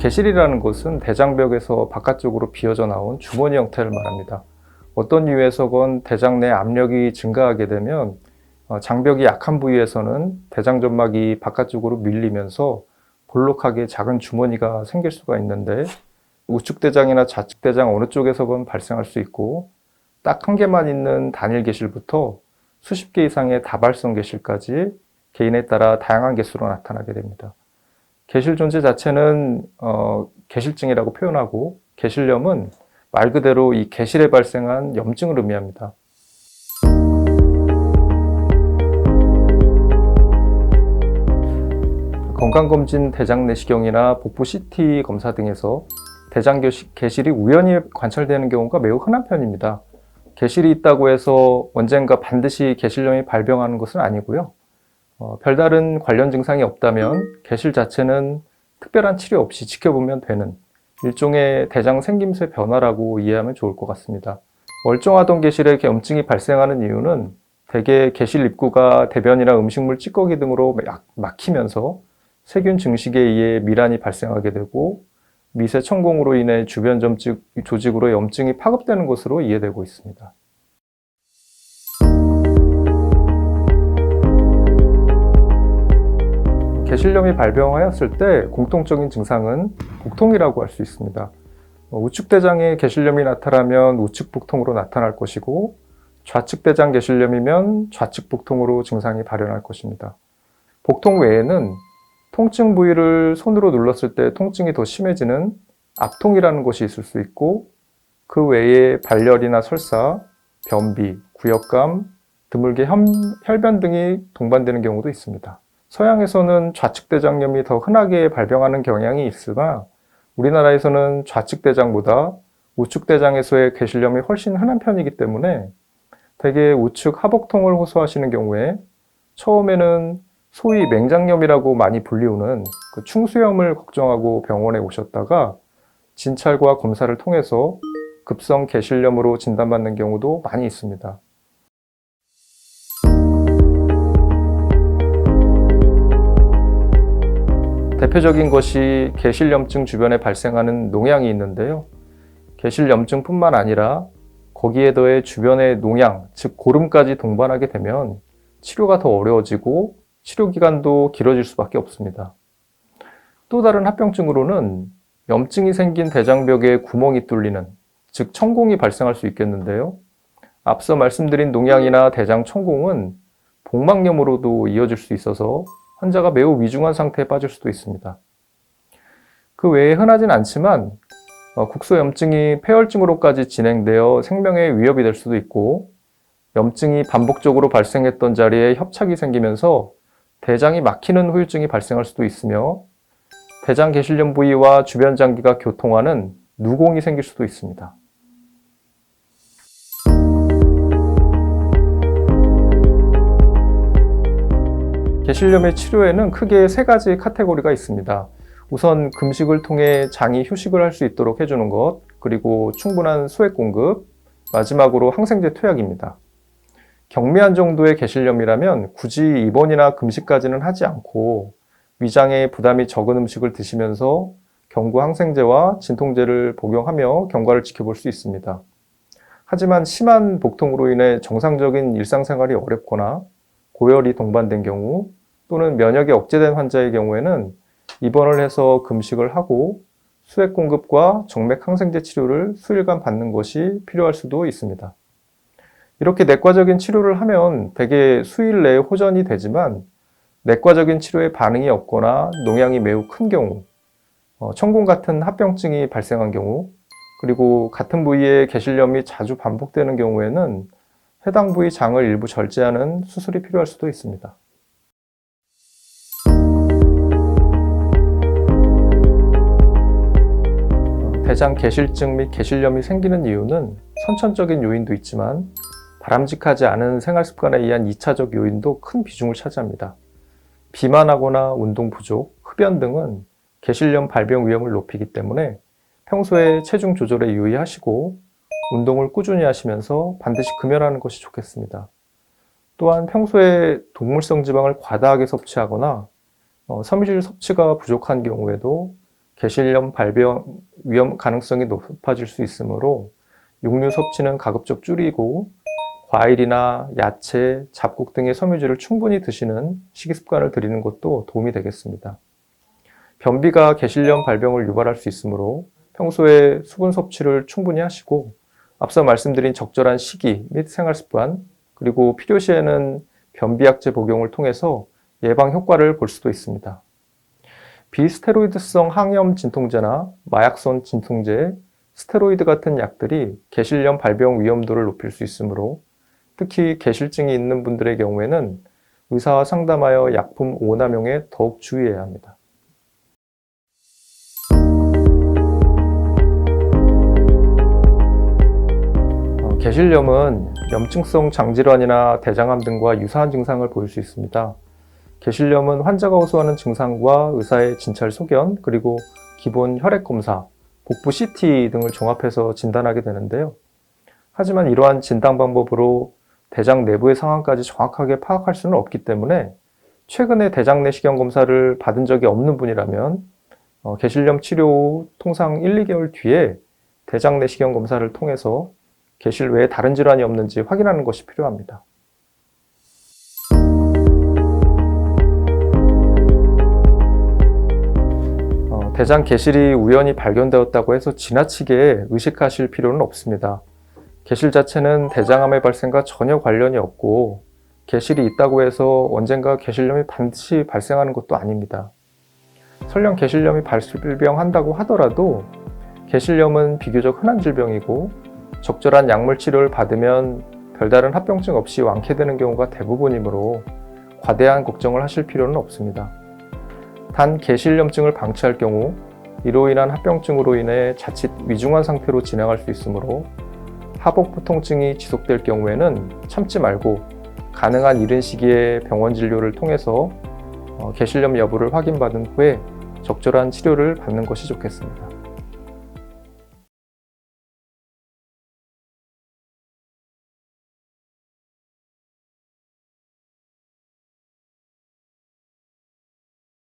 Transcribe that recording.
개실이라는 것은 대장벽에서 바깥쪽으로 비어져 나온 주머니 형태를 말합니다. 어떤 이유에서건 대장 내 압력이 증가하게 되면 장벽이 약한 부위에서는 대장점막이 바깥쪽으로 밀리면서 볼록하게 작은 주머니가 생길 수가 있는데, 우측대장이나 좌측대장 어느 쪽에서건 발생할 수 있고, 딱 한 개만 있는 단일 개실부터 수십 개 이상의 다발성 개실까지 개인에 따라 다양한 개수로 나타나게 됩니다. 개실 존재 자체는 개실증이라고 표현하고, 개실염은 말 그대로 이 개실에 발생한 염증을 의미합니다. 건강검진 대장 내시경이나 복부 CT 검사 등에서 대장 개실이 우연히 관찰되는 경우가 매우 흔한 편입니다. 개실이 있다고 해서 언젠가 반드시 개실염이 발병하는 것은 아니고요. 별다른 관련 증상이 없다면 개실 자체는 특별한 치료 없이 지켜보면 되는 일종의 대장 생김새 변화라고 이해하면 좋을 것 같습니다. 멀쩡하던 개실에 염증이 발생하는 이유는 대개 개실 입구가 대변이나 음식물 찌꺼기 등으로 막히면서 세균 증식에 의해 미란이 발생하게 되고, 미세 천공으로 인해 주변 조직으로 염증이 파급되는 것으로 이해되고 있습니다. 개실염이 발병하였을 때 공통적인 증상은 복통이라고 할 수 있습니다. 우측대장에 개실염이 나타나면 우측복통으로 나타날 것이고, 좌측대장 개실염이면 좌측복통으로 증상이 발현할 것입니다. 복통 외에는 통증 부위를 손으로 눌렀을 때 통증이 더 심해지는 압통이라는 것이 있을 수 있고, 그 외에 발열이나 설사, 변비, 구역감, 드물게 혈변 등이 동반되는 경우도 있습니다. 서양에서는 좌측대장염이 더 흔하게 발병하는 경향이 있으나, 우리나라에서는 좌측대장보다 우측대장에서의 개실염이 훨씬 흔한 편이기 때문에 대개 우측 하복통을 호소하시는 경우에 처음에는 소위 맹장염이라고 많이 불리우는 그 충수염을 걱정하고 병원에 오셨다가 진찰과 검사를 통해서 급성 개실염으로 진단받는 경우도 많이 있습니다. 대표적인 것이 개실염증 주변에 발생하는 농양이 있는데요. 개실염증뿐만 아니라 거기에 더해 주변의 농양, 즉 고름까지 동반하게 되면 치료가 더 어려워지고 치료 기간도 길어질 수밖에 없습니다. 또 다른 합병증으로는 염증이 생긴 대장벽에 구멍이 뚫리는, 즉 천공이 발생할 수 있겠는데요. 앞서 말씀드린 농양이나 대장 천공은 복막염으로도 이어질 수 있어서 환자가 매우 위중한 상태에 빠질 수도 있습니다. 그 외에 흔하진 않지만 국소염증이 폐혈증으로까지 진행되어 생명에 위협이 될 수도 있고, 염증이 반복적으로 발생했던 자리에 협착이 생기면서 대장이 막히는 후유증이 발생할 수도 있으며, 대장 개실염 부위와 주변 장기가 교통하는 누공이 생길 수도 있습니다. 개실염의 치료에는 크게 세 가지 카테고리가 있습니다. 우선 금식을 통해 장이 휴식을 할 수 있도록 해주는 것, 그리고 충분한 수액 공급, 마지막으로 항생제 투약입니다. 경미한 정도의 개실염이라면 굳이 입원이나 금식까지는 하지 않고 위장에 부담이 적은 음식을 드시면서 경구 항생제와 진통제를 복용하며 경과를 지켜볼 수 있습니다. 하지만 심한 복통으로 인해 정상적인 일상생활이 어렵거나 고열이 동반된 경우, 또는 면역이 억제된 환자의 경우에는 입원을 해서 금식을 하고 수액 공급과 정맥 항생제 치료를 수일간 받는 것이 필요할 수도 있습니다. 이렇게 내과적인 치료를 하면 대개 수일 내에 호전이 되지만, 내과적인 치료에 반응이 없거나 농양이 매우 큰 경우, 천공 같은 합병증이 발생한 경우, 그리고 같은 부위에 개실염이 자주 반복되는 경우에는 해당 부위 장을 일부 절제하는 수술이 필요할 수도 있습니다. 대장 개실증 및 개실염이 생기는 이유는 선천적인 요인도 있지만 바람직하지 않은 생활 습관에 의한 2차적 요인도 큰 비중을 차지합니다. 비만하거나 운동 부족, 흡연 등은 개실염 발병 위험을 높이기 때문에 평소에 체중 조절에 유의하시고 운동을 꾸준히 하시면서 반드시 금연하는 것이 좋겠습니다. 또한 평소에 동물성 지방을 과다하게 섭취하거나 섬유질 섭취가 부족한 경우에도 개실염 발병 위험 가능성이 높아질 수 있으므로 육류 섭취는 가급적 줄이고 과일이나 야채, 잡곡 등의 섬유질을 충분히 드시는 식이습관을 들이는 것도 도움이 되겠습니다. 변비가 개실염 발병을 유발할 수 있으므로 평소에 수분 섭취를 충분히 하시고 앞서 말씀드린 적절한 식이 및 생활습관 그리고 필요시에는 변비약제 복용을 통해서 예방 효과를 볼 수도 있습니다. 비스테로이드성 항염 진통제나 마약성 진통제, 스테로이드 같은 약들이 개실염 발병 위험도를 높일 수 있으므로 특히 개실증이 있는 분들의 경우에는 의사와 상담하여 약품 오남용에 더욱 주의해야 합니다. 개실염은 염증성 장질환이나 대장암 등과 유사한 증상을 보일 수 있습니다. 개실염은 환자가 호소하는 증상과 의사의 진찰 소견, 그리고 기본 혈액검사, 복부 CT 등을 종합해서 진단하게 되는데요. 하지만 이러한 진단 방법으로 대장 내부의 상황까지 정확하게 파악할 수는 없기 때문에 최근에 대장 내시경 검사를 받은 적이 없는 분이라면 개실염 치료 후 통상 1, 2개월 뒤에 대장 내시경 검사를 통해서 개실 외에 다른 질환이 없는지 확인하는 것이 필요합니다. 대장 개실이 우연히 발견되었다고 해서 지나치게 의식하실 필요는 없습니다. 개실 자체는 대장암의 발생과 전혀 관련이 없고 개실이 있다고 해서 언젠가 개실염이 반드시 발생하는 것도 아닙니다. 설령 개실염이 발병한다고 하더라도 개실염은 비교적 흔한 질병이고 적절한 약물 치료를 받으면 별다른 합병증 없이 완쾌되는 경우가 대부분이므로 과대한 걱정을 하실 필요는 없습니다. 단 개실염증을 방치할 경우 이로 인한 합병증으로 인해 자칫 위중한 상태로 진행할 수 있으므로 하복부 통증이 지속될 경우에는 참지 말고 가능한 이른 시기에 병원 진료를 통해서 개실염 여부를 확인받은 후에 적절한 치료를 받는 것이 좋겠습니다.